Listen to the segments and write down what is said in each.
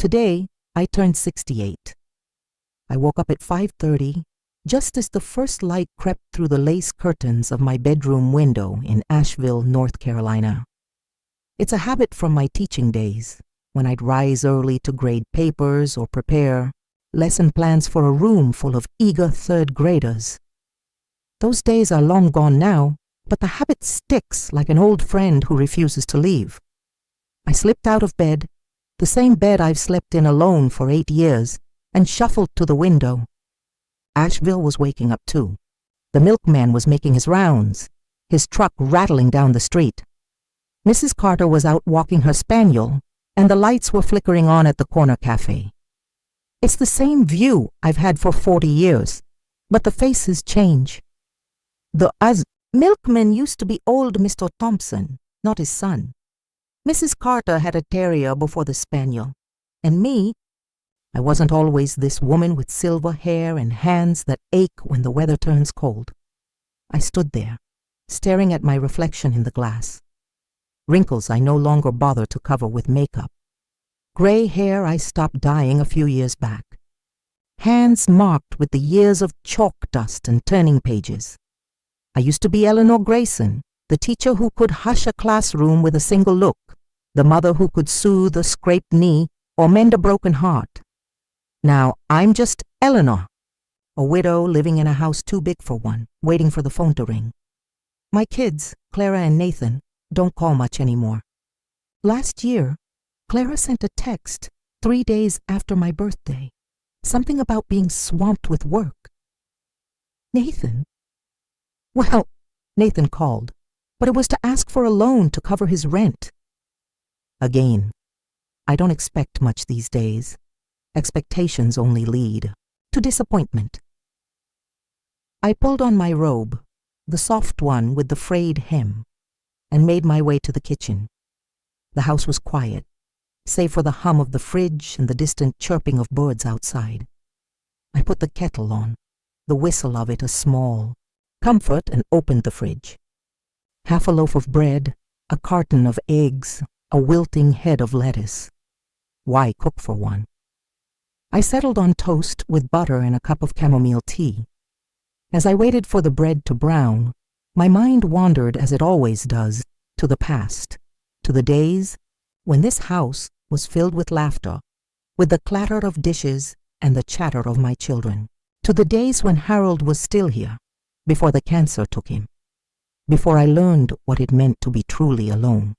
Today, I turned 68. I woke up at 5:30, just as the first light crept through the lace curtains of my bedroom window in Asheville, North Carolina. It's a habit from my teaching days, when I'd rise early to grade papers or prepare lesson plans for a room full of eager third graders. Those days are long gone now, but the habit sticks like an old friend who refuses to leave. I slipped out of bed, the same bed I've slept in alone for 8 years, and shuffled to the window. Asheville was waking up too. The milkman was making his rounds, his truck rattling down the street. Mrs. Carter was out walking her spaniel, and the lights were flickering on at the corner cafe. It's the same view I've had for 40 years, but the faces change. The milkman used to be old Mr. Thompson, not his son. Mrs. Carter had a terrier before the spaniel, and me, I wasn't always this woman with silver hair and hands that ache when the weather turns cold. I stood there, staring at my reflection in the glass. Wrinkles I no longer bother to cover with makeup. Gray hair I stopped dyeing a few years back. Hands marked with the years of chalk dust and turning pages. I used to be Eleanor Grayson, the teacher who could hush a classroom with a single look, the mother who could soothe a scraped knee or mend a broken heart. Now I'm just Eleanor, a widow living in a house too big for one, waiting for the phone to ring. My kids, Clara and Nathan, don't call much anymore. Last year, Clara sent a text 3 days after my birthday, something about being swamped with work. Nathan? Well, Nathan called, but it was to ask for a loan to cover his rent. Again, I don't expect much these days. Expectations only lead to disappointment. I pulled on my robe, the soft one with the frayed hem, and made my way to the kitchen. The house was quiet, save for the hum of the fridge and the distant chirping of birds outside. I put the kettle on, the whistle of it a small comfort, and opened the fridge. Half a loaf of bread, a carton of eggs, a wilting head of lettuce. Why cook for one? I settled on toast with butter and a cup of chamomile tea. As I waited for the bread to brown, my mind wandered, as it always does, to the past, to the days when this house was filled with laughter, with the clatter of dishes and the chatter of my children, to the days when Harold was still here, before the cancer took him, before I learned what it meant to be truly alone.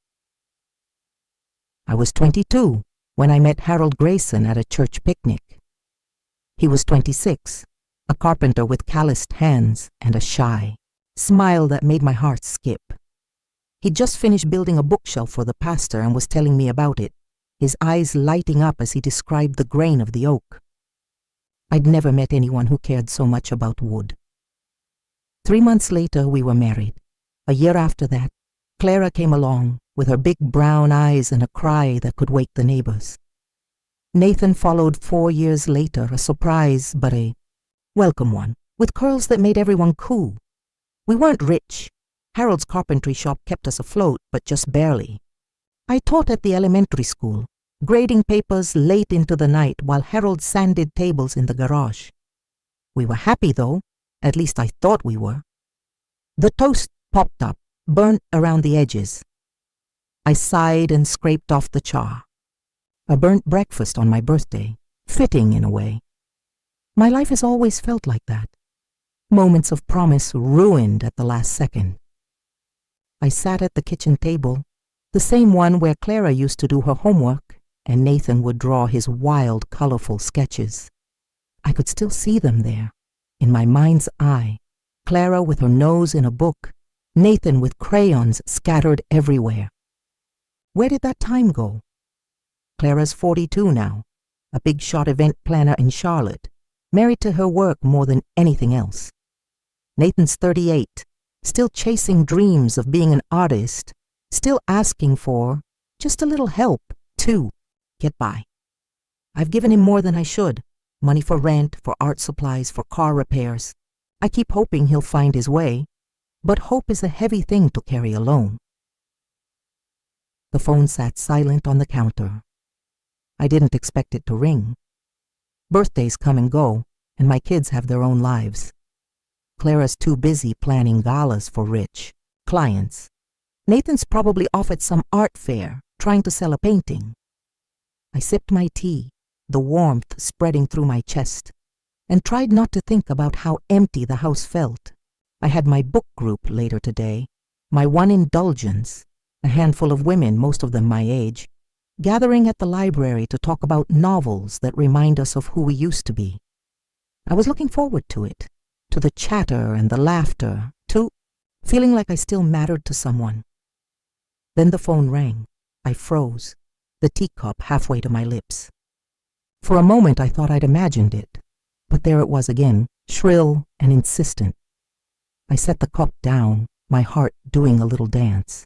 I was 22 when I met Harold Grayson at a church picnic. He was 26, a carpenter with calloused hands and a shy smile that made my heart skip. He'd just finished building a bookshelf for the pastor and was telling me about it, his eyes lighting up as he described the grain of the oak. I'd never met anyone who cared so much about wood. 3 months later, we were married. A year after that, Clara came along with her big brown eyes and a cry that could wake the neighbors. Nathan followed 4 years later, a surprise but a welcome one, with curls that made everyone cool. We weren't rich. Harold's carpentry shop kept us afloat, but just barely. I taught at the elementary school, grading papers late into the night while Harold sanded tables in the garage. We were happy, though. At least I thought we were. The toast popped up, burnt around the edges. I sighed and scraped off the char. A burnt breakfast on my birthday, fitting in a way. My life has always felt like that. Moments of promise ruined at the last second. I sat at the kitchen table, the same one where Clara used to do her homework, and Nathan would draw his wild, colorful sketches. I could still see them there, in my mind's eye, Clara with her nose in a book, Nathan with crayons scattered everywhere. Where did that time go? Clara's 42 now, a big-shot event planner in Charlotte, married to her work more than anything else. Nathan's 38, still chasing dreams of being an artist, still asking for just a little help, to get by. I've given him more than I should, money for rent, for art supplies, for car repairs. I keep hoping he'll find his way, but hope is a heavy thing to carry alone. The phone sat silent on the counter. I didn't expect it to ring. Birthdays come and go, and my kids have their own lives. Clara's too busy planning galas for rich clients. Nathan's probably off at some art fair, trying to sell a painting. I sipped my tea, the warmth spreading through my chest, and tried not to think about how empty the house felt. I had my book group later today, my one indulgence, a handful of women, most of them my age, gathering at the library to talk about novels that remind us of who we used to be. I was looking forward to it, to the chatter and the laughter, to feeling like I still mattered to someone. Then the phone rang. I froze, the teacup halfway to my lips. For a moment I thought I'd imagined it, but there it was again, shrill and insistent. I set the cup down, my heart doing a little dance.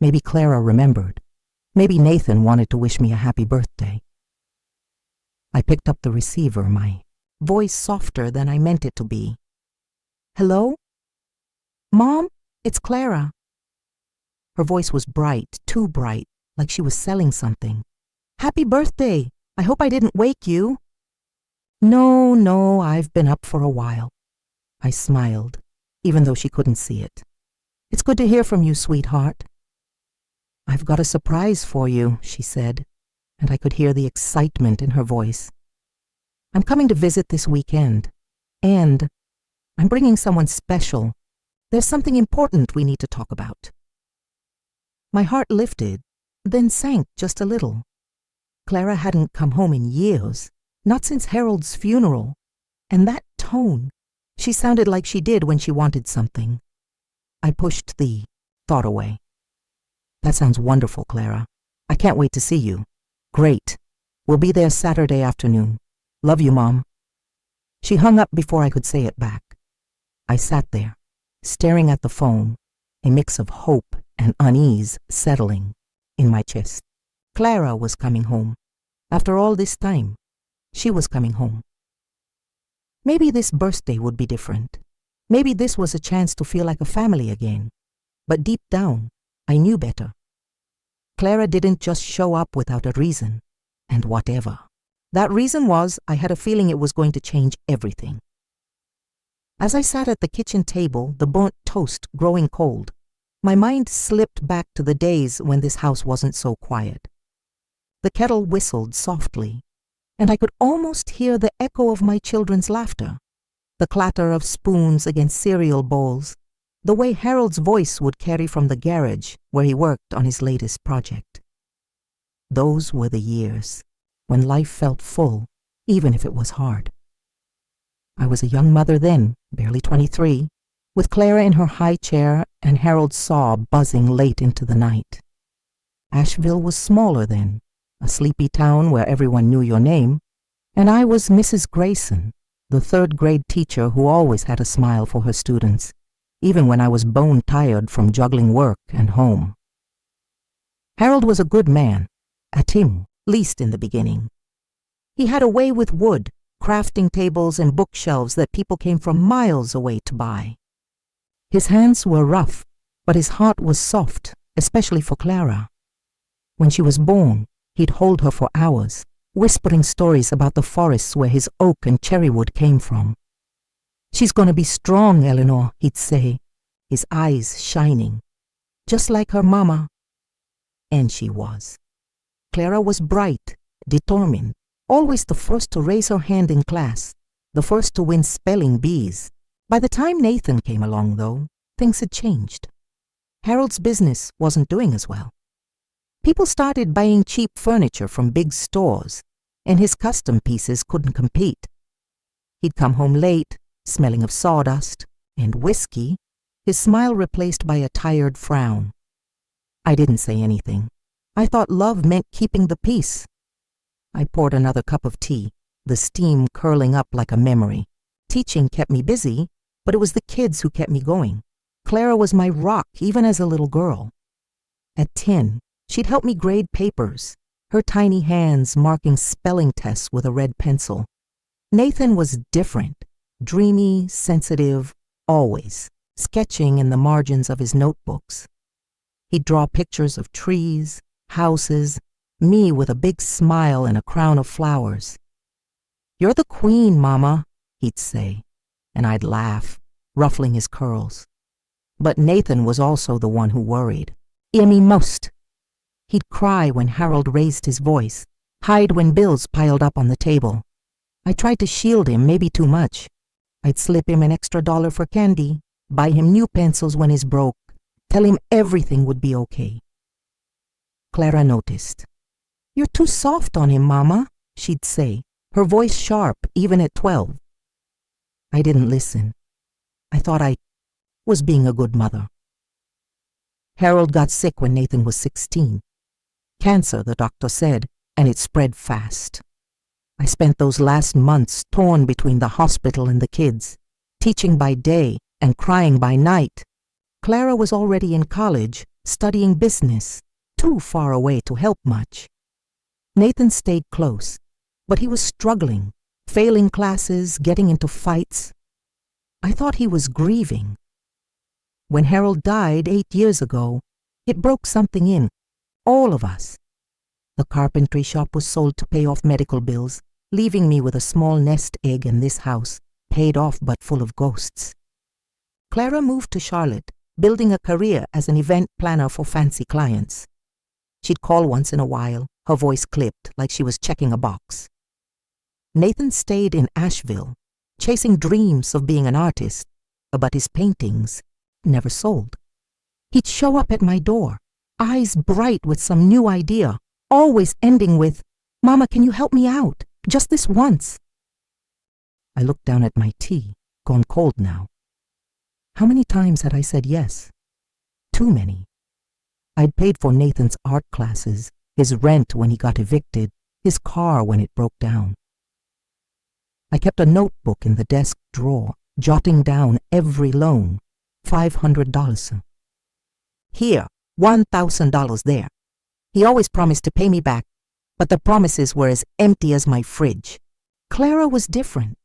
Maybe Clara remembered. Maybe Nathan wanted to wish me a happy birthday. I picked up the receiver, my voice softer than I meant it to be. Hello? Mom, it's Clara. Her voice was bright, too bright, like she was selling something. Happy birthday! I hope I didn't wake you. No, I've been up for a while. I smiled, even though she couldn't see it. It's good to hear from you, sweetheart. I've got a surprise for you, she said, and I could hear the excitement in her voice. I'm coming to visit this weekend, and I'm bringing someone special. There's something important we need to talk about. My heart lifted, then sank just a little. Clara hadn't come home in years, not since Harold's funeral, and that tone, she sounded like she did when she wanted something. I pushed the thought away. That sounds wonderful, Clara. I can't wait to see you. Great. We'll be there Saturday afternoon. Love you, Mom. She hung up before I could say it back. I sat there, staring at the phone, a mix of hope and unease settling in my chest. Clara was coming home. After all this time, she was coming home. Maybe this birthday would be different. Maybe this was a chance to feel like a family again. But deep down, I knew better. Clara didn't just show up without a reason, and whatever. That reason was I had a feeling it was going to change everything. As I sat at the kitchen table, the burnt toast growing cold, my mind slipped back to the days when this house wasn't so quiet. The kettle whistled softly, and I could almost hear the echo of my children's laughter, the clatter of spoons against cereal bowls, the way Harold's voice would carry from the garage where he worked on his latest project. Those were the years when life felt full, even if it was hard. I was a young mother then, barely 23, with Clara in her high chair and Harold's saw buzzing late into the night. Asheville was smaller then, a sleepy town where everyone knew your name, and I was Mrs. Grayson, the third-grade teacher who always had a smile for her students, even when I was bone-tired from juggling work and home. Harold was a good man, at least in the beginning. He had a way with wood, crafting tables and bookshelves that people came from miles away to buy. His hands were rough, but his heart was soft, especially for Clara. When she was born, he'd hold her for hours, whispering stories about the forests where his oak and cherrywood came from. She's gonna be strong, Eleanor, he'd say, his eyes shining, just like her mama. And she was. Clara was bright, determined, always the first to raise her hand in class, the first to win spelling bees. By the time Nathan came along, though, things had changed. Harold's business wasn't doing as well. People started buying cheap furniture from big stores, and his custom pieces couldn't compete. He'd come home late, smelling of sawdust and whiskey, his smile replaced by a tired frown. I didn't say anything. I thought love meant keeping the peace. I poured another cup of tea, the steam curling up like a memory. Teaching kept me busy, but it was the kids who kept me going. Clara was my rock, even as a little girl. At 10, she'd help me grade papers, her tiny hands marking spelling tests with a red pencil. Nathan was different, dreamy, sensitive, always, sketching in the margins of his notebooks. He'd draw pictures of trees, houses, me with a big smile and a crown of flowers. "You're the queen, Mama," he'd say, and I'd laugh, ruffling his curls. But Nathan was also the one who worried. "Hear me most." He'd cry when Harold raised his voice, hide when bills piled up on the table. I tried to shield him, maybe too much. I'd slip him an extra $1 for candy, buy him new pencils when he's broke, tell him everything would be okay. Clara noticed. "You're too soft on him, Mama," she'd say, her voice sharp even at 12. I didn't listen. I thought I was being a good mother. Harold got sick when Nathan was 16. Cancer, the doctor said, and it spread fast. I spent those last months torn between the hospital and the kids, teaching by day and crying by night. Clara was already in college, studying business, too far away to help much. Nathan stayed close, but he was struggling, failing classes, getting into fights. I thought he was grieving. When Harold died 8 years ago, it broke something in all of us. The carpentry shop was sold to pay off medical bills, leaving me with a small nest egg in this house, paid off but full of ghosts. Clara moved to Charlotte, building a career as an event planner for fancy clients. She'd call once in a while, her voice clipped like she was checking a box. Nathan stayed in Asheville, chasing dreams of being an artist, but his paintings never sold. He'd show up at my door, eyes bright with some new idea, always ending with, "Mama, can you help me out? Just this once." I looked down at my tea, gone cold now. How many times had I said yes? Too many. I'd paid for Nathan's art classes, his rent when he got evicted, his car when it broke down. I kept a notebook in the desk drawer, jotting down every loan, $500. Here, $1,000 there. He always promised to pay me back, but the promises were as empty as my fridge. Clara was different.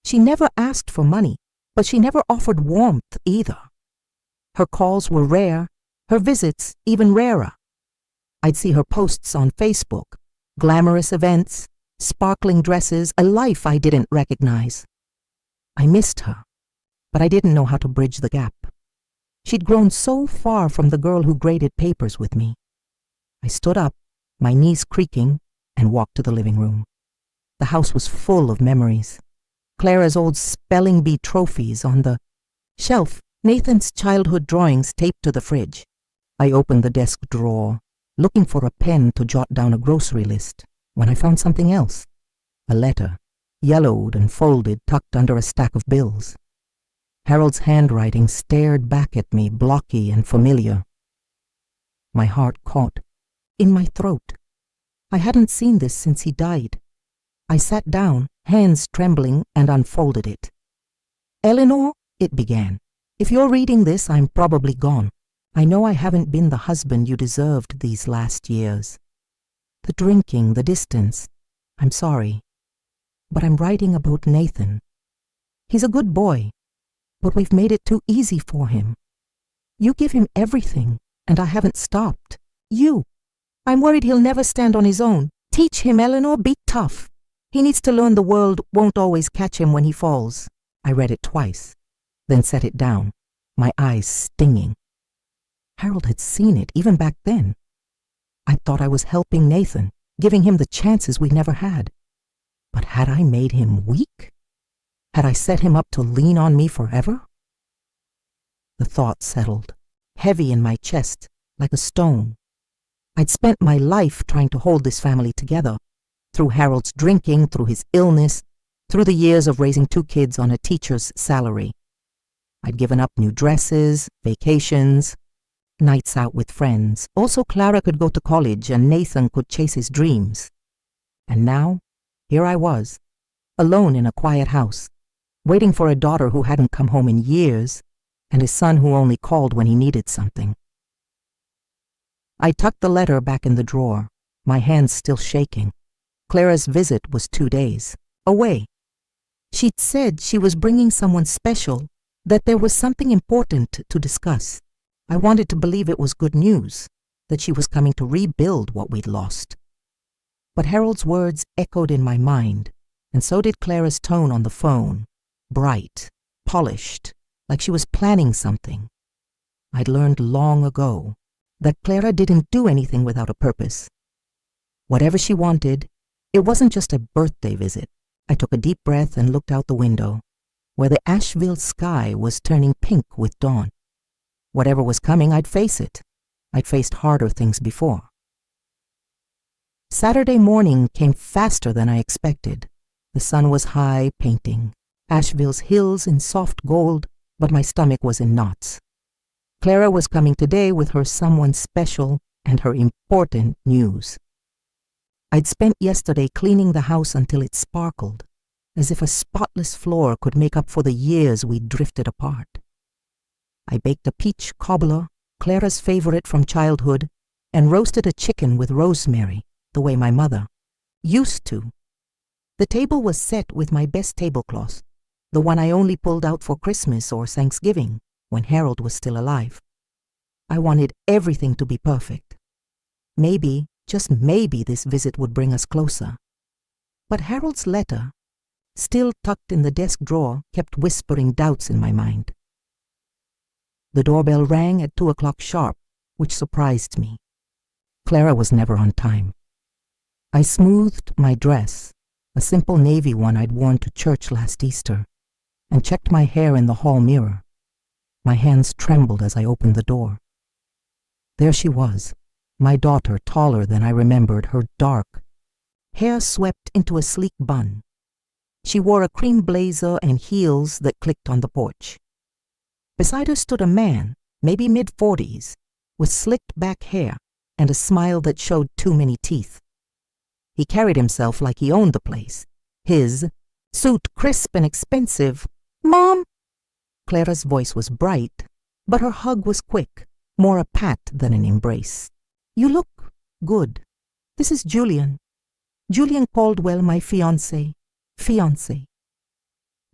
She never asked for money, but she never offered warmth either. Her calls were rare, her visits even rarer. I'd see her posts on Facebook, glamorous events, sparkling dresses, a life I didn't recognize. I missed her, but I didn't know how to bridge the gap. She'd grown so far from the girl who graded papers with me. I stood up, my knees creaking, and walked to the living room. The house was full of memories. Clara's old spelling bee trophies on the shelf, Nathan's childhood drawings taped to the fridge. I opened the desk drawer, looking for a pen to jot down a grocery list, when I found something else. A letter, yellowed and folded, tucked under a stack of bills. Harold's handwriting stared back at me, blocky and familiar. My heart caught in my throat. I hadn't seen this since he died. I sat down, hands trembling, and unfolded it. "Eleanor," it began, "if you're reading this, I'm probably gone. I know I haven't been the husband you deserved these last years. The drinking, the distance, I'm sorry. But I'm writing about Nathan. He's a good boy, but we've made it too easy for him. You give him everything, and I haven't stopped. I'm worried he'll never stand on his own. Teach him, Eleanor, be tough. He needs to learn the world won't always catch him when he falls." I read it twice, then set it down, my eyes stinging. Harold had seen it even back then. I thought I was helping Nathan, giving him the chances we never had. But had I made him weak? Had I set him up to lean on me forever? The thought settled, heavy in my chest, like a stone. I'd spent my life trying to hold this family together, through Harold's drinking, through his illness, through the years of raising 2 kids on a teacher's salary. I'd given up new dresses, vacations, nights out with friends. Also, Clara could go to college and Nathan could chase his dreams. And now, here I was, alone in a quiet house, waiting for a daughter who hadn't come home in years, and a son who only called when he needed something. I tucked the letter back in the drawer, my hands still shaking. Clara's visit was 2 days away. She'd said she was bringing someone special, that there was something important to discuss. I wanted to believe it was good news, that she was coming to rebuild what we'd lost, But Harold's words echoed in my mind, and so did Clara's tone on the phone, bright, polished, like she was planning something. I'd learned long ago that Clara didn't do anything without a purpose. Whatever she wanted, it wasn't just a birthday visit. I took a deep breath and looked out the window, where the Asheville sky was turning pink with dawn. Whatever was coming, I'd face it. I'd faced harder things before. Saturday morning came faster than I expected. The sun was high, painting Asheville's hills in soft gold, but my stomach was in knots. Clara was coming today with her someone special and her important news. I'd spent yesterday cleaning the house until it sparkled, as if a spotless floor could make up for the years we'd drifted apart. I baked a peach cobbler, Clara's favorite from childhood, and roasted a chicken with rosemary, the way my mother used to. The table was set with my best tablecloth, the one I only pulled out for Christmas or Thanksgiving, when Harold was still alive. I wanted everything to be perfect. Maybe, just maybe, this visit would bring us closer. But Harold's letter, still tucked in the desk drawer, kept whispering doubts in my mind. The doorbell rang at 2 o'clock sharp, which surprised me. Clara was never on time. I smoothed my dress, a simple navy one I'd worn to church last Easter, and checked my hair in the hall mirror. My hands trembled as I opened the door. There she was, my daughter, taller than I remembered, her dark hair swept into a sleek bun. She wore a cream blazer and heels that clicked on the porch. Beside her stood a man, maybe mid-40s, with slicked back hair and a smile that showed too many teeth. He carried himself like he owned the place. His suit crisp and expensive. "Mom!" Clara's voice was bright, but her hug was quick, more a pat than an embrace. "You look good. This is Julian. Julian Caldwell, my fiancé. Fiancé."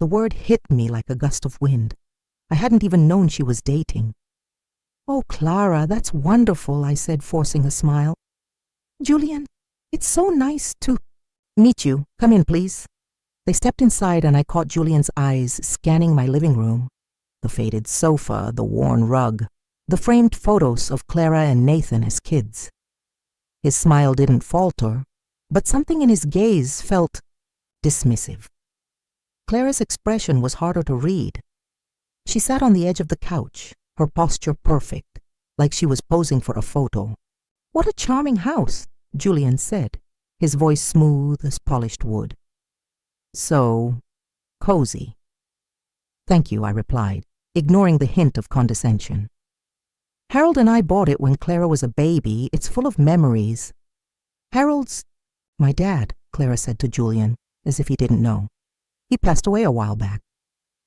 The word hit me like a gust of wind. I hadn't even known she was dating. "Oh, Clara, that's wonderful," I said, forcing a smile. "Julian, it's so nice to meet you. Come in, please." They stepped inside and I caught Julian's eyes scanning my living room. The faded sofa, the worn rug, the framed photos of Clara and Nathan as kids. His smile didn't falter, but something in his gaze felt dismissive. Clara's expression was harder to read. She sat on the edge of the couch, her posture perfect, like she was posing for a photo. "What a charming house," Julian said, his voice smooth as polished wood. "So cozy." "Thank you," I replied, ignoring the hint of condescension. "Harold and I bought it when Clara was a baby. It's full of memories." "Harold's my dad," Clara said to Julian, as if he didn't know. "He passed away a while back."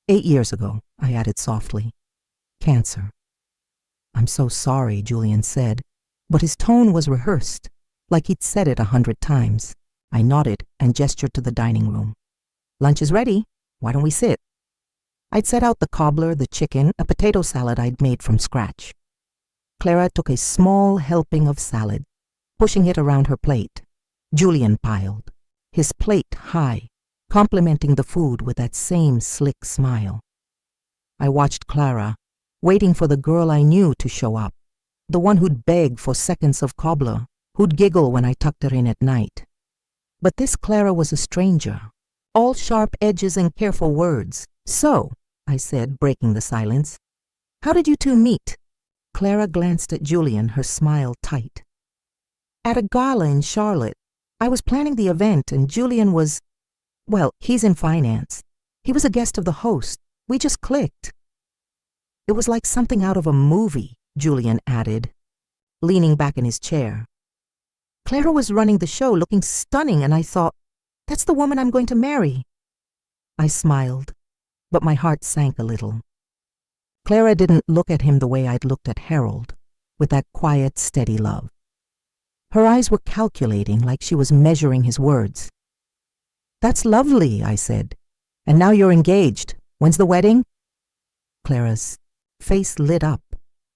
8 years ago, I added softly. "Cancer." "I'm so sorry," Julian said, but his tone was rehearsed, like he'd said it 100 times. I nodded and gestured to the dining room. "Lunch is ready. Why don't we sit?" I'd set out the cobbler, the chicken, a potato salad I'd made from scratch. Clara took a small helping of salad, pushing it around her plate. Julian piled, his plate high, complimenting the food with that same slick smile. I watched Clara, waiting for the girl I knew to show up, the one who'd beg for seconds of cobbler, who'd giggle when I tucked her in at night. But this Clara was a stranger, all sharp edges and careful words. "So," I said, breaking the silence, "how did you two meet?" Clara glanced at Julian, her smile tight. "At a gala in Charlotte. I was planning the event and Julian was, well, he's in finance. He was a guest of the host. We just clicked." "It was like something out of a movie," Julian added, leaning back in his chair. "Clara was running the show, looking stunning, and I thought, that's the woman I'm going to marry." I smiled, but my heart sank a little. Clara didn't look at him the way I'd looked at Harold, with that quiet, steady love. Her eyes were calculating, like she was measuring his words. "That's lovely," I said. "And now you're engaged. When's the wedding?" Clara's face lit up,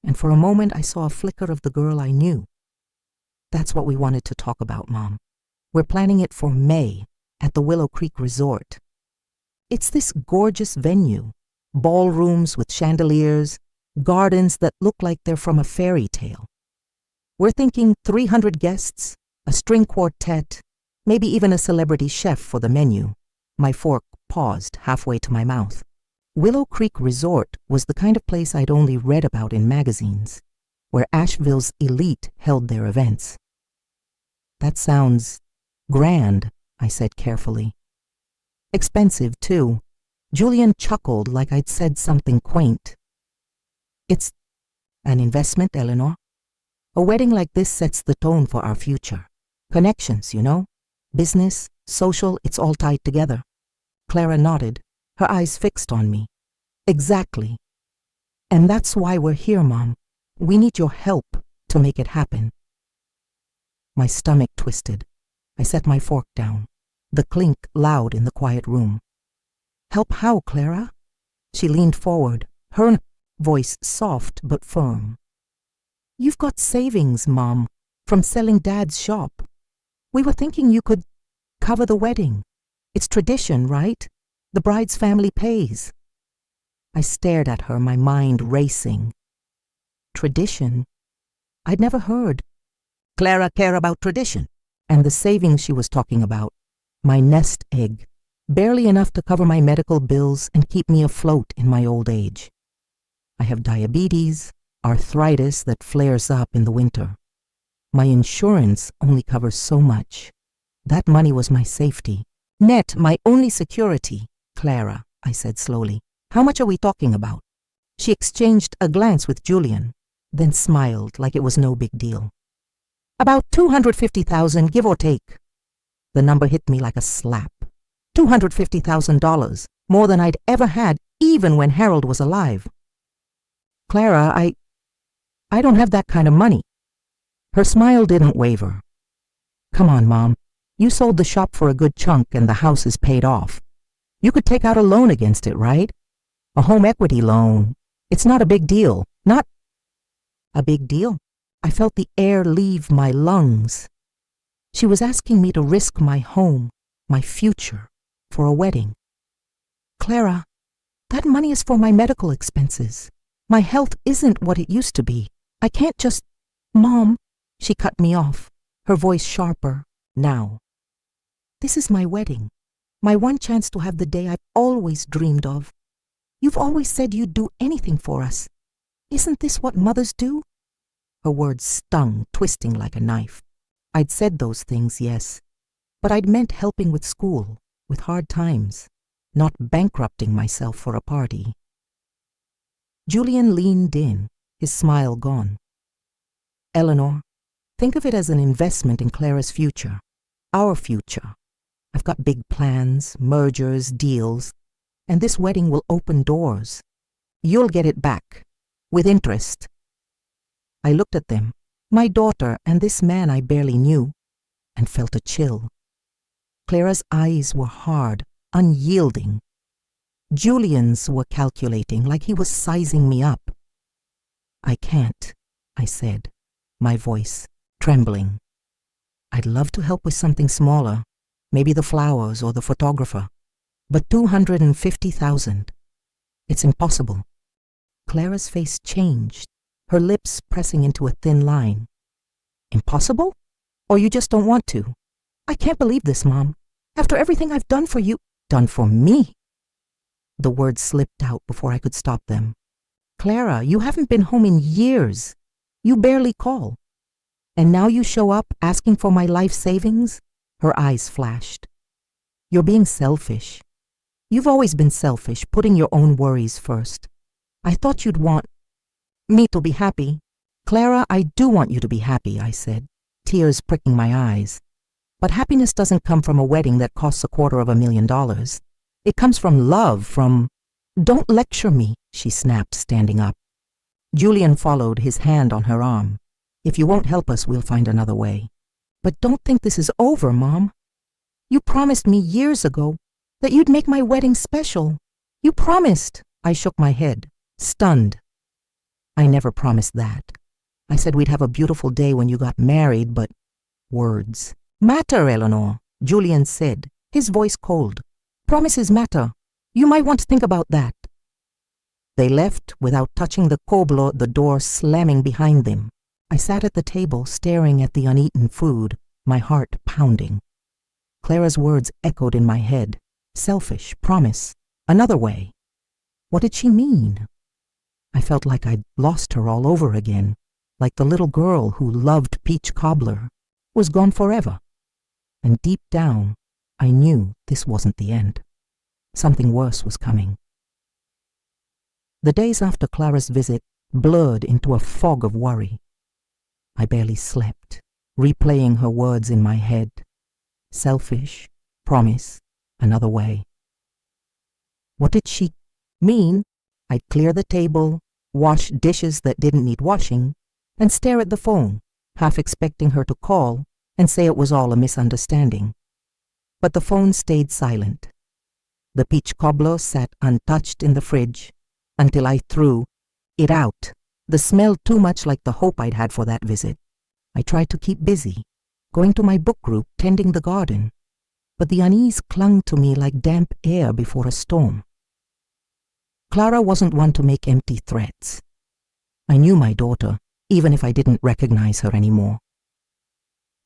and for a moment I saw a flicker of the girl I knew. "That's what we wanted to talk about, Mom. We're planning it for May at the Willow Creek Resort. It's this gorgeous venue, ballrooms with chandeliers, gardens that look like they're from a fairy tale. We're thinking 300 guests, a string quartet, maybe even a celebrity chef for the menu. My fork paused halfway to my mouth. Willow Creek Resort was the kind of place I'd only read about in magazines, where Asheville's elite held their events. That sounds grand, I said carefully. Expensive, too. Julian chuckled like I'd said something quaint. It's an investment, Eleanor. A wedding like this sets the tone for our future. Connections, you know? Business, social, it's all tied together. Clara nodded, her eyes fixed on me. Exactly. And that's why we're here, Mom. We need your help to make it happen. My stomach twisted. I set my fork down, the clink loud in the quiet room. Help how, Clara? She leaned forward, her voice soft but firm. You've got savings, Mom, from selling Dad's shop. We were thinking you could cover the wedding. It's tradition, right? The bride's family pays. I stared at her, my mind racing. Tradition? I'd never heard Clara care about tradition. And the savings she was talking about, my nest egg, barely enough to cover my medical bills and keep me afloat in my old age. I have diabetes, arthritis that flares up in the winter. My insurance only covers so much. That money was my safety. Net, my only security. Clara, I said slowly, how much are we talking about? She exchanged a glance with Julian, then smiled like it was no big deal. About $250,000, give or take. The number hit me like a slap. $250,000, more than I'd ever had, even when Harold was alive. Clara, I don't have that kind of money. Her smile didn't waver. Come on, Mom. You sold the shop for a good chunk and the house is paid off. You could take out a loan against it, right? A home equity loan. It's not a big deal. Not a big deal. I felt the air leave my lungs. She was asking me to risk my home, my future, for a wedding. Clara, that money is for my medical expenses. My health isn't what it used to be. I can't just... Mom, she cut me off, her voice sharper now. This is my wedding, my one chance to have the day I've always dreamed of. You've always said you'd do anything for us. Isn't this what mothers do? Her words stung, twisting like a knife. I'd said those things, yes, but I'd meant helping with school, with hard times, not bankrupting myself for a party. Julian leaned in, his smile gone. Eleanor, think of it as an investment in Clara's future, our future. I've got big plans, mergers, deals, and this wedding will open doors. You'll get it back, with interest. I looked at them, my daughter and this man I barely knew, and felt a chill. Clara's eyes were hard, unyielding. Julian's were calculating, like he was sizing me up. I can't, I said, my voice trembling. I'd love to help with something smaller, maybe the flowers or the photographer, but $250,000. It's impossible. Clara's face changed, her lips pressing into a thin line. Impossible? Or you just don't want to? I can't believe this, Mom. After everything I've done for you, done for me. The words slipped out before I could stop them. Clara, you haven't been home in years. You barely call. And now you show up asking for my life savings? Her eyes flashed. You're being selfish. You've always been selfish, putting your own worries first. I thought you'd want me to be happy. Clara, I do want you to be happy, I said, tears pricking my eyes. But happiness doesn't come from a wedding that costs $250,000. It comes from love, from... Don't lecture me, she snapped, standing up. Julian followed, his hand on her arm. If you won't help us, we'll find another way. But don't think this is over, Mom. You promised me years ago that you'd make my wedding special. You promised. I shook my head, stunned. I never promised that. I said we'd have a beautiful day when you got married, but words. Matter, Eleanor, Julian said, his voice cold. Promises matter. You might want to think about that. They left without touching the cobbler, the door slamming behind them. I sat at the table staring at the uneaten food, my heart pounding. Clara's words echoed in my head. Selfish, promise, another way. What did she mean? I felt like I'd lost her all over again, like the little girl who loved peach cobbler was gone forever. And deep down, I knew this wasn't the end. Something worse was coming. The days after Clara's visit blurred into a fog of worry. I barely slept, replaying her words in my head. Selfish, promise, another way. What did she mean? I'd clear the table, wash dishes that didn't need washing, and stare at the phone, half expecting her to call and say it was all a misunderstanding. But the phone stayed silent. The peach cobbler sat untouched in the fridge until I threw it out. The smell too much like the hope I'd had for that visit. I tried to keep busy, going to my book group, tending the garden, but the unease clung to me like damp air before a storm. Clara wasn't one to make empty threats. I knew my daughter, even if I didn't recognize her anymore.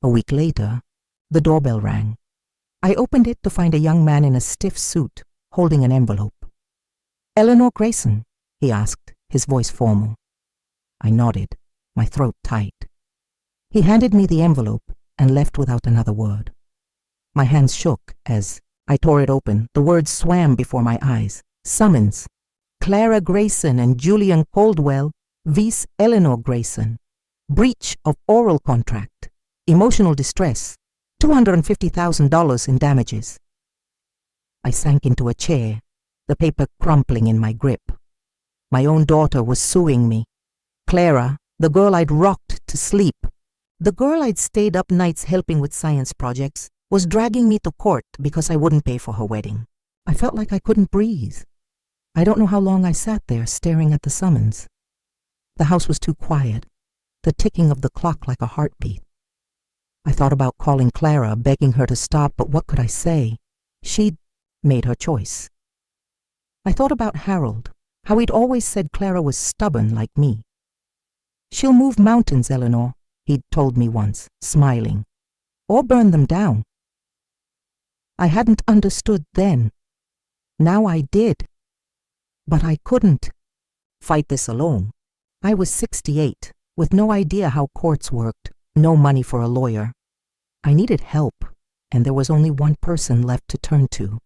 A week later, the doorbell rang. I opened it to find a young man in a stiff suit, holding an envelope. "Eleanor Grayson?" he asked, his voice formal. I nodded, my throat tight. He handed me the envelope and left without another word. My hands shook as I tore it open. The words swam before my eyes. Summons. Clara Grayson and Julian Caldwell vis Eleanor Grayson. Breach of oral contract. Emotional distress. $250,000 in damages. I sank into a chair, the paper crumpling in my grip. My own daughter was suing me. Clara, the girl I'd rocked to sleep, the girl I'd stayed up nights helping with science projects, was dragging me to court because I wouldn't pay for her wedding. I felt like I couldn't breathe. I don't know how long I sat there staring at the summons. The house was too quiet, the ticking of the clock like a heartbeat. I thought about calling Clara, begging her to stop, but what could I say? She'd made her choice. I thought about Harold, how he'd always said Clara was stubborn like me. "She'll move mountains, Eleanor," he'd told me once, smiling, "or burn them down." I hadn't understood then. Now I did. But I couldn't fight this alone. I was 68, with no idea how courts worked, no money for a lawyer. I needed help, and there was only one person left to turn to.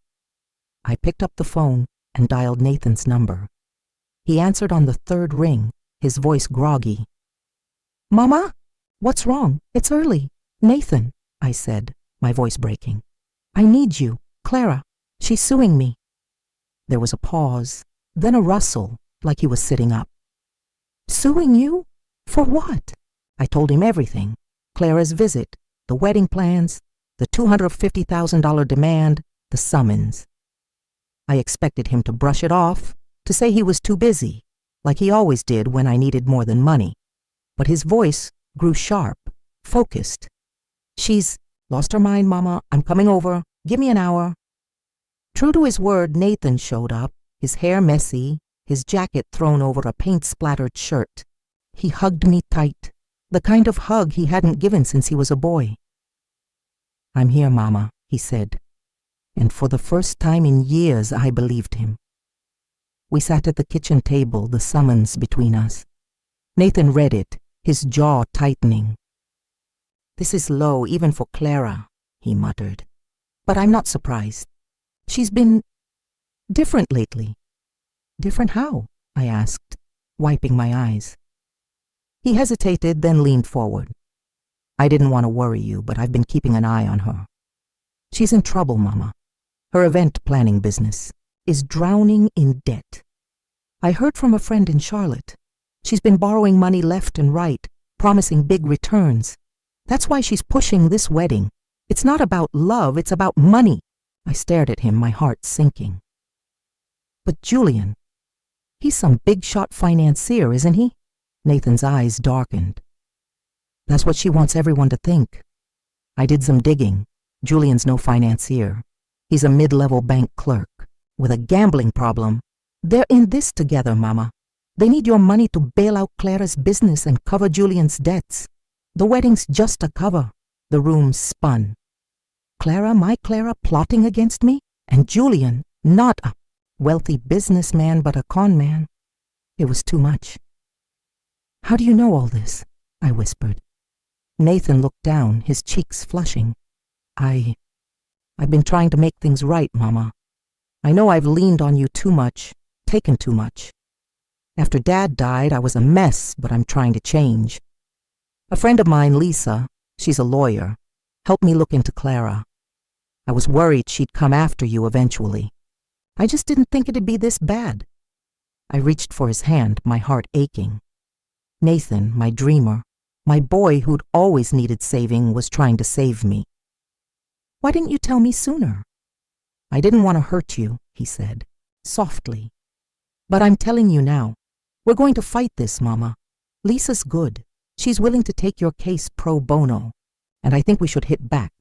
I picked up the phone and dialed Nathan's number. He answered on the third ring, his voice groggy. "Mama? What's wrong? It's early." "Nathan," I said, my voice breaking. "I need you. Clara, she's suing me." There was a pause, then a rustle, like he was sitting up. "Suing you? For what?" I told him everything. Clara's visit, the wedding plans, the $250,000 demand, the summons. I expected him to brush it off, to say he was too busy, like he always did when I needed more than money. But his voice grew sharp, focused. "She's lost her mind, Mama. I'm coming over. Give me an hour." True to his word, Nathan showed up, his hair messy, his jacket thrown over a paint-splattered shirt. He hugged me tight, the kind of hug he hadn't given since he was a boy. "I'm here, Mama," he said, and for the first time in years I believed him. We sat at the kitchen table, the summons between us. Nathan read it, his jaw tightening. "This is low even for Clara," he muttered. "But I'm not surprised. She's been different lately." "Different how?" I asked, wiping my eyes. He hesitated, then leaned forward. "I didn't want to worry you, but I've been keeping an eye on her. She's in trouble, Mama. Her event planning business is drowning in debt. I heard from a friend in Charlotte. She's been borrowing money left and right, promising big returns. That's why she's pushing this wedding. It's not about love, it's about money." I stared at him, my heart sinking. "But Julian, he's some big-shot financier, isn't he?" Nathan's eyes darkened. "That's what she wants everyone to think. I did some digging. Julian's no financier. He's a mid-level bank clerk with a gambling problem. They're in this together, Mama. They need your money to bail out Clara's business and cover Julian's debts. The wedding's just a cover. The room spun. Clara, my Clara, plotting against me? And Julian, not a wealthy businessman, but a con man. It was too much. How do you know all this? I whispered. Nathan looked down, his cheeks flushing. I've been trying to make things right, Mama. I know I've leaned on you too much, taken too much. After Dad died, I was a mess, but I'm trying to change. A friend of mine, Lisa, she's a lawyer, helped me look into Clara. I was worried she'd come after you eventually. I just didn't think it'd be this bad. I reached for his hand, my heart aching. Nathan, my dreamer, my boy who'd always needed saving, was trying to save me. Why didn't you tell me sooner? I didn't want to hurt you, he said, softly. But I'm telling you now. We're going to fight this, Mama. Lisa's good. She's willing to take your case pro bono, and I think we should hit back.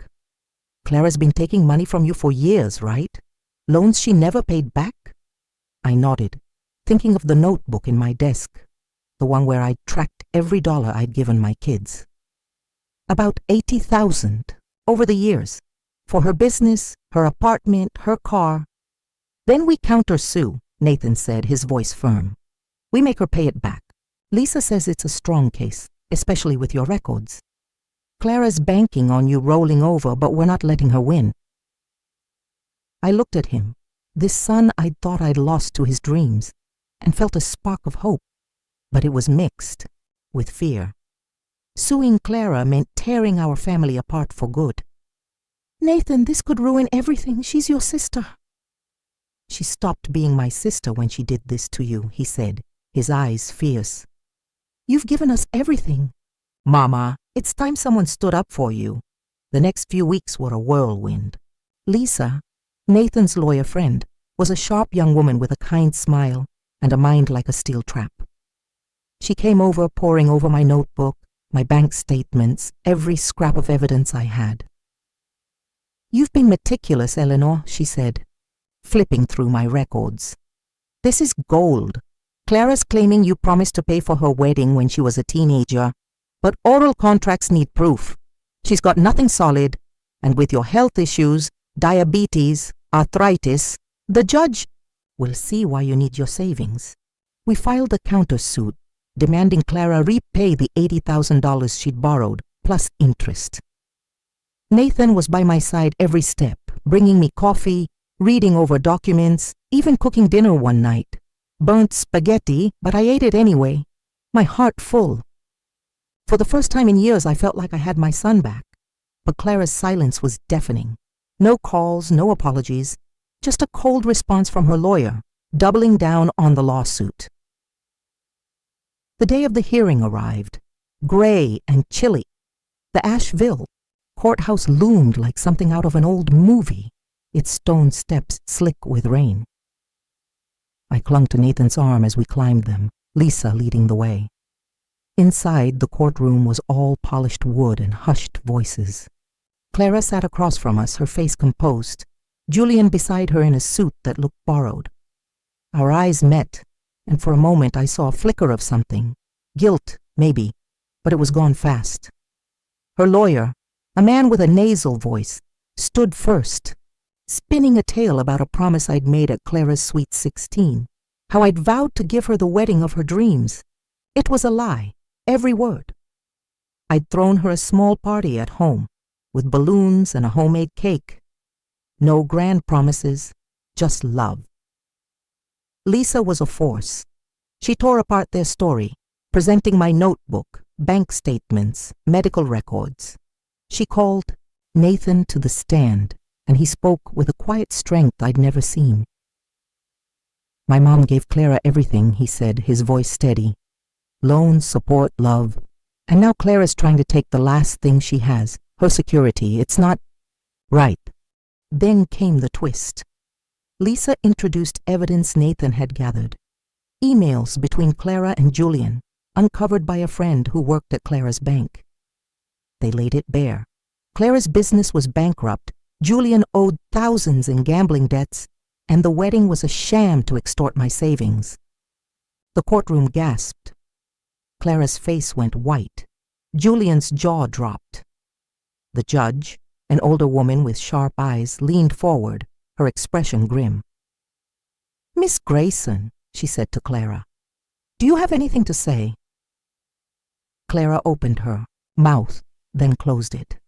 Clara's been taking money from you for years, right? Loans she never paid back? I nodded, thinking of the notebook in my desk, the one where I'd tracked every dollar I'd given my kids. About $80,000 over the years, for her business, her apartment, her car. Then we countersue, Nathan said, his voice firm. We make her pay it back. Lisa says it's a strong case, especially with your records. Clara's banking on you rolling over, but we're not letting her win. I looked at him, this son I'd thought I'd lost to his dreams, and felt a spark of hope, but it was mixed with fear. Suing Clara meant tearing our family apart for good. Nathan, this could ruin everything. She's your sister. She stopped being my sister when she did this to you, he said, his eyes fierce. You've given us everything. Mama, it's time someone stood up for you. The next few weeks were a whirlwind. Lisa, Nathan's lawyer friend, was a sharp young woman with a kind smile and a mind like a steel trap. She came over, poring over my notebook, my bank statements, every scrap of evidence I had. You've been meticulous, Eleanor, she said, flipping through my records. This is gold. Clara's claiming you promised to pay for her wedding when she was a teenager, but oral contracts need proof. She's got nothing solid, and with your health issues, diabetes, arthritis, the judge will see why you need your savings. We filed a countersuit, demanding Clara repay the $80,000 she'd borrowed, plus interest. Nathan was by my side every step, bringing me coffee, reading over documents, even cooking dinner one night. Burnt spaghetti, but I ate it anyway, my heart full. For the first time in years, I felt like I had my son back. But Clara's silence was deafening. No calls, no apologies, just a cold response from her lawyer, doubling down on the lawsuit. The day of the hearing arrived, gray and chilly. The Asheville courthouse loomed like something out of an old movie, its stone steps slick with rain. I clung to Nathan's arm as we climbed them, Lisa leading the way. Inside, the courtroom was all polished wood and hushed voices. Clara sat across from us, her face composed, Julian beside her in a suit that looked borrowed. Our eyes met, and for a moment I saw a flicker of something. Guilt, maybe, but it was gone fast. Her lawyer, a man with a nasal voice, stood first, spinning a tale about a promise I'd made at Clara's sweet 16, how I'd vowed to give her the wedding of her dreams. It was a lie, every word. I'd thrown her a small party at home, with balloons and a homemade cake. No grand promises, just love. Lisa was a force. She tore apart their story, presenting my notebook, bank statements, medical records. She called Nathan to the stand, and he spoke with a quiet strength I'd never seen. My mom gave Clara everything, he said, his voice steady. Loans, support, love. And now Clara's trying to take the last thing she has, her security. It's not right. Then came the twist. Lisa introduced evidence Nathan had gathered. Emails between Clara and Julian, uncovered by a friend who worked at Clara's bank. They laid it bare. Clara's business was bankrupt, Julian owed thousands in gambling debts, and the wedding was a sham to extort my savings. The courtroom gasped. Clara's face went white. Julian's jaw dropped. The judge, an older woman with sharp eyes, leaned forward, her expression grim. "Miss Grayson," she said to Clara, "do you have anything to say?" Clara opened her mouth, then closed it.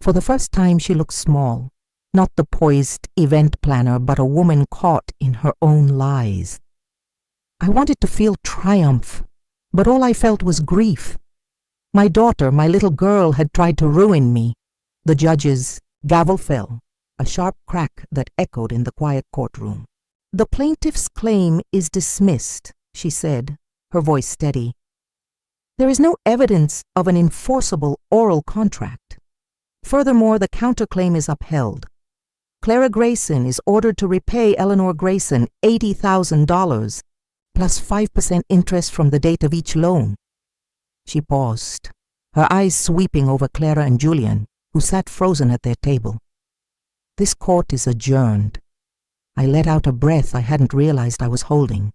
For the first time she looked small, not the poised event planner, but a woman caught in her own lies. I wanted to feel triumph, but all I felt was grief. My daughter, my little girl, had tried to ruin me. The judge's gavel fell, a sharp crack that echoed in the quiet courtroom. "The plaintiff's claim is dismissed," she said, her voice steady. "There is no evidence of an enforceable oral contract. Furthermore, the counterclaim is upheld. Clara Grayson is ordered to repay Eleanor Grayson $80,000, plus 5% interest from the date of each loan." She paused, her eyes sweeping over Clara and Julian, who sat frozen at their table. "This court is adjourned." I let out a breath I hadn't realized I was holding.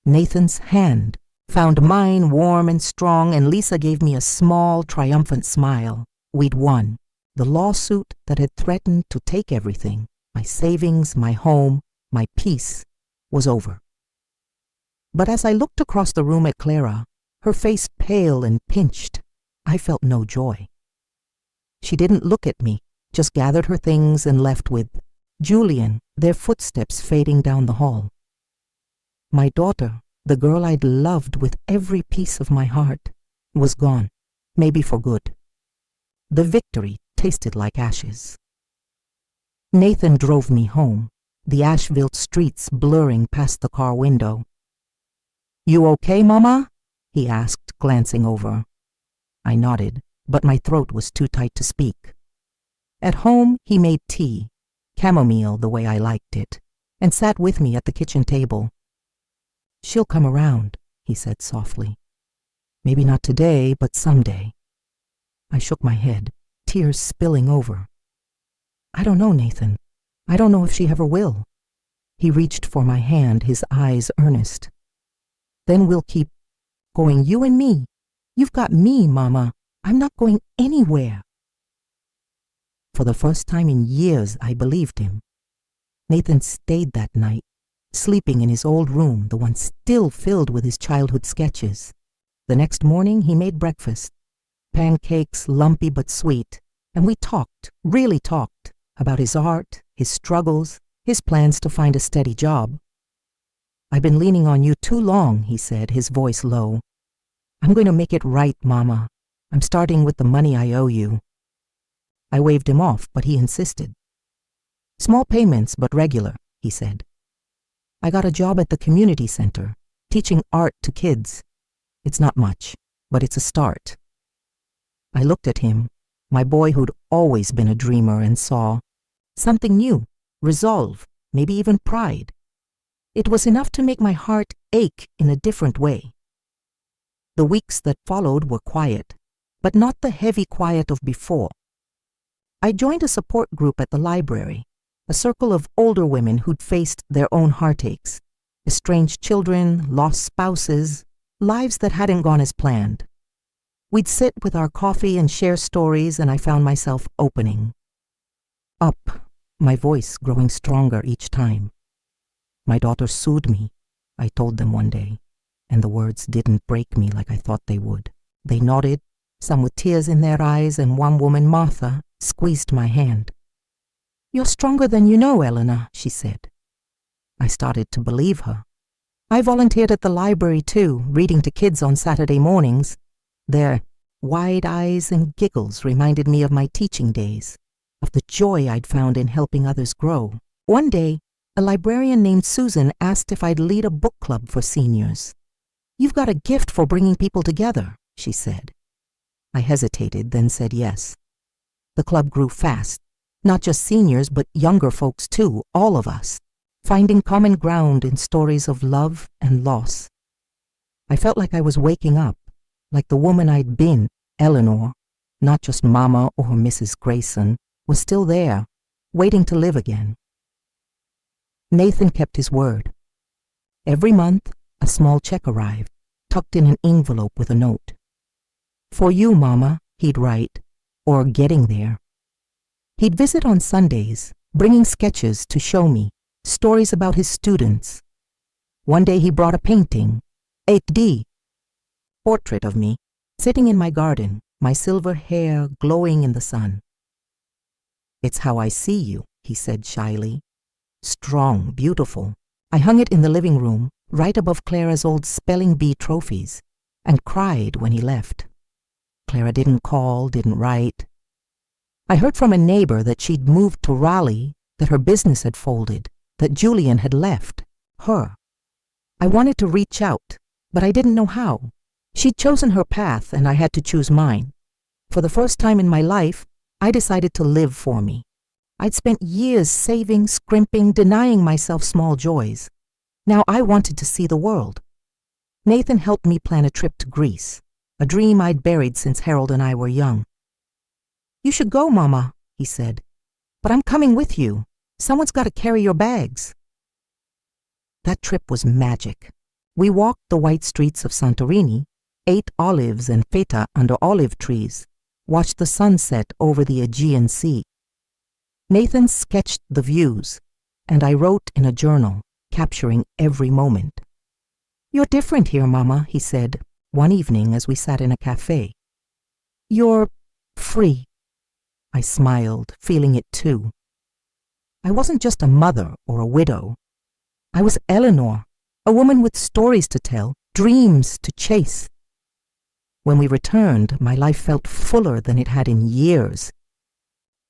Nathan's hand found mine warm and strong, and Lisa gave me a small, triumphant smile. We'd won. The lawsuit that had threatened to take everything, my savings, my home, my peace, was over. But as I looked across the room at Clara, her face pale and pinched, I felt no joy. She didn't look at me, just gathered her things and left with Julian, their footsteps fading down the hall. My daughter, the girl I'd loved with every piece of my heart, was gone, maybe for good. The victory tasted like ashes. Nathan drove me home, the Asheville streets blurring past the car window. "You okay, Mama?" he asked, glancing over. I nodded, but my throat was too tight to speak. At home, he made tea, chamomile the way I liked it, and sat with me at the kitchen table. "She'll come around," he said softly. "Maybe not today, but someday." I shook my head, tears spilling over. "I don't know, Nathan. I don't know if she ever will." He reached for my hand, his eyes earnest. "Then we'll keep going, you and me. You've got me, Mama. I'm not going anywhere." For the first time in years, I believed him. Nathan stayed that night, sleeping in his old room, the one still filled with his childhood sketches. The next morning, he made breakfast, pancakes, lumpy but sweet, and we talked, really talked, about his art, his struggles, his plans to find a steady job. "I've been leaning on you too long," he said, his voice low. "I'm going to make it right, Mama. I'm starting with the money I owe you." I waved him off, but he insisted. "Small payments, but regular," he said. "I got a job at the community center, teaching art to kids. It's not much, but it's a start." I looked at him, my boy who'd always been a dreamer, and saw something new, resolve, maybe even pride. It was enough to make my heart ache in a different way. The weeks that followed were quiet, but not the heavy quiet of before. I joined a support group at the library, a circle of older women who'd faced their own heartaches, estranged children, lost spouses, lives that hadn't gone as planned. We'd sit with our coffee and share stories, and I found myself opening up, my voice growing stronger each time. "My daughter sued me," I told them one day, and the words didn't break me like I thought they would. They nodded, some with tears in their eyes, and one woman, Martha, squeezed my hand. "You're stronger than you know, Eleanor," she said. I started to believe her. I volunteered at the library too, reading to kids on Saturday mornings. Their wide eyes and giggles reminded me of my teaching days, of the joy I'd found in helping others grow. One day, a librarian named Susan asked if I'd lead a book club for seniors. "You've got a gift for bringing people together," she said. I hesitated, then said yes. The club grew fast, not just seniors, but younger folks too, all of us, finding common ground in stories of love and loss. I felt like I was waking up, like the woman I'd been, Eleanor, not just Mama or Mrs. Grayson, was still there, waiting to live again. Nathan kept his word. Every month, a small check arrived, tucked in an envelope with a note. "For you, Mama," he'd write, or "getting there." He'd visit on Sundays, bringing sketches to show me, stories about his students. One day he brought a painting, HD, portrait of me, sitting in my garden, my silver hair glowing in the sun. "It's how I see you," he said shyly. "Strong, beautiful." I hung it in the living room, right above Clara's old spelling bee trophies, and cried when he left. Clara didn't call, didn't write. I heard from a neighbor that she'd moved to Raleigh, that her business had folded, that Julian had left her. I wanted to reach out, but I didn't know how. She'd chosen her path, and I had to choose mine. For the first time in my life, I decided to live for me. I'd spent years saving, scrimping, denying myself small joys. Now I wanted to see the world. Nathan helped me plan a trip to Greece, a dream I'd buried since Harold and I were young. "You should go, Mama," he said. "But I'm coming with you. Someone's got to carry your bags." That trip was magic. We walked the white streets of Santorini, ate olives and feta under olive trees, watched the sunset over the Aegean Sea. Nathan sketched the views, and I wrote in a journal, capturing every moment. "You're different here, Mama," he said, one evening as we sat in a cafe. "You're free." I smiled, feeling it too. I wasn't just a mother or a widow. I was Eleanor, a woman with stories to tell, dreams to chase. When we returned, my life felt fuller than it had in years.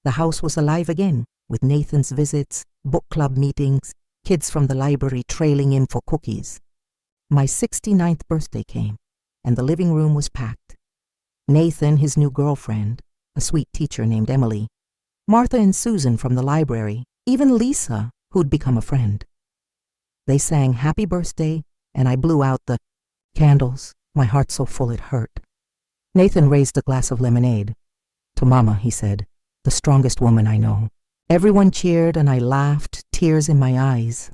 The house was alive again, with Nathan's visits, book club meetings, kids from the library trailing in for cookies. My 69th birthday came, and the living room was packed. Nathan, his new girlfriend, a sweet teacher named Emily, Martha and Susan from the library, even Lisa, who'd become a friend. They sang happy birthday, and I blew out the candles, my heart so full it hurt. Nathan raised a glass of lemonade. "To Mama," he said, "the strongest woman I know." Everyone cheered, and I laughed, tears in my eyes.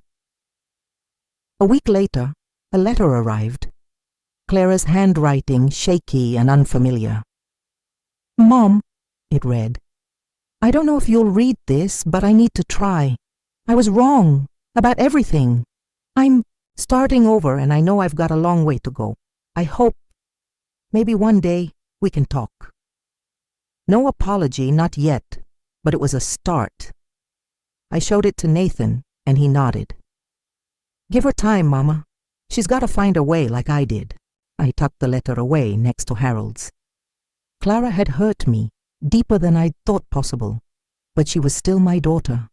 A week later, a letter arrived. Clara's handwriting shaky and unfamiliar. "Mom," it read, "I don't know if you'll read this, but I need to try. I was wrong about everything. I'm starting over, and I know I've got a long way to go. I hope maybe one day we can talk." No apology, not yet, but it was a start. I showed it to Nathan, and he nodded. "Give her time, Mama. She's got to find her way like I did." I tucked the letter away next to Harold's. Clara had hurt me, deeper than I'd thought possible, but she was still my daughter.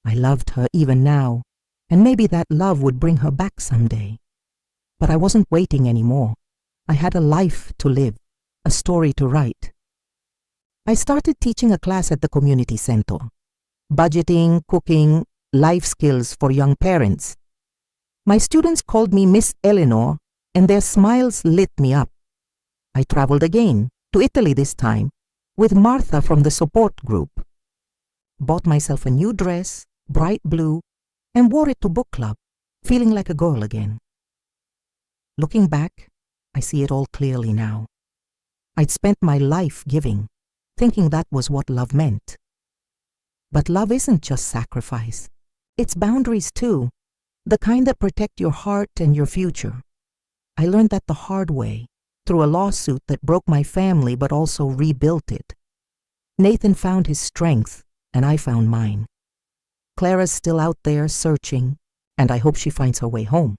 I loved her even now, and maybe that love would bring her back someday. But I wasn't waiting anymore. I had a life to live, a story to write. I started teaching a class at the community center. Budgeting, cooking, life skills for young parents. My students called me Miss Eleanor, and their smiles lit me up. I traveled again, to Italy this time, with Martha from the support group. Bought myself a new dress, bright blue, and wore it to book club, feeling like a girl again. Looking back, I see it all clearly now. I'd spent my life giving, thinking that was what love meant. But love isn't just sacrifice. It's boundaries too, the kind that protect your heart and your future. I learned that the hard way, through a lawsuit that broke my family but also rebuilt it. Nathan found his strength, and I found mine. Clara's still out there searching, and I hope she finds her way home.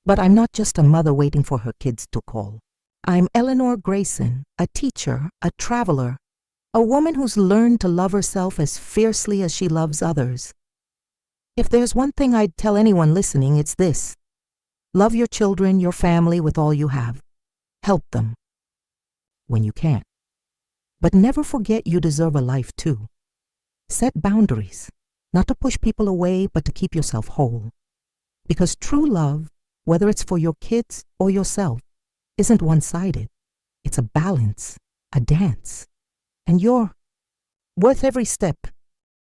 But I'm not just a mother waiting for her kids to call. I'm Eleanor Grayson, a teacher, a traveler, a woman who's learned to love herself as fiercely as she loves others. If there's one thing I'd tell anyone listening, it's this. Love your children, your family with all you have. Help them when you can. But never forget you deserve a life too. Set boundaries, not to push people away, but to keep yourself whole. Because true love, whether it's for your kids or yourself, isn't one-sided. It's a balance, a dance. And you're worth every step.